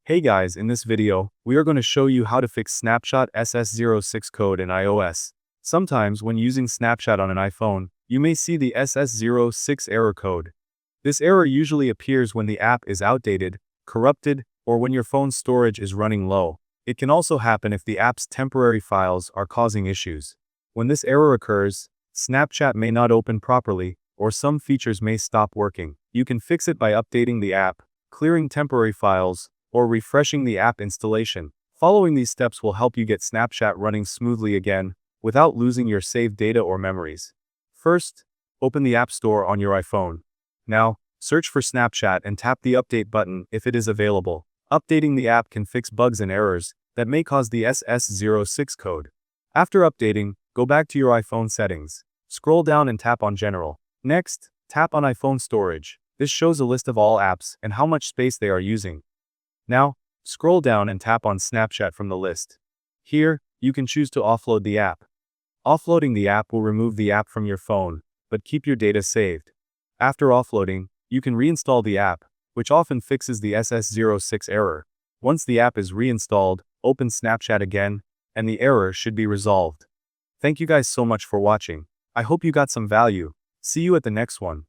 Hey guys, in this video, we are going to show you how to fix Snapshot SS06 code in iOS. Sometimes when using Snapchat on an iPhone, you may see the SS06 error code. This error usually appears when the app is outdated, corrupted, or when your phone's storage is running low. It can also happen if the app's temporary files are causing issues. When this error occurs, Snapchat may not open properly, or some features may stop working. You can fix it by updating the app, clearing temporary files, or refreshing the app installation. Following these steps will help you get Snapchat running smoothly again, without losing your saved data or memories. First, open the App Store on your iPhone. Now, search for Snapchat and tap the Update button if it is available. Updating the app can fix bugs and errors that may cause the SS06 code. After updating, go back to your iPhone settings. Scroll down and tap on General. Next, tap on iPhone Storage. This shows a list of all apps and how much space they are using. Now, scroll down and tap on Snapchat from the list. Here, you can choose to offload the app. Offloading the app will remove the app from your phone, but keep your data saved. After offloading, you can reinstall the app, which often fixes the SS06 error. Once the app is reinstalled, open Snapchat again, and the error should be resolved. Thank you guys so much for watching. I hope you got some value. See you at the next one.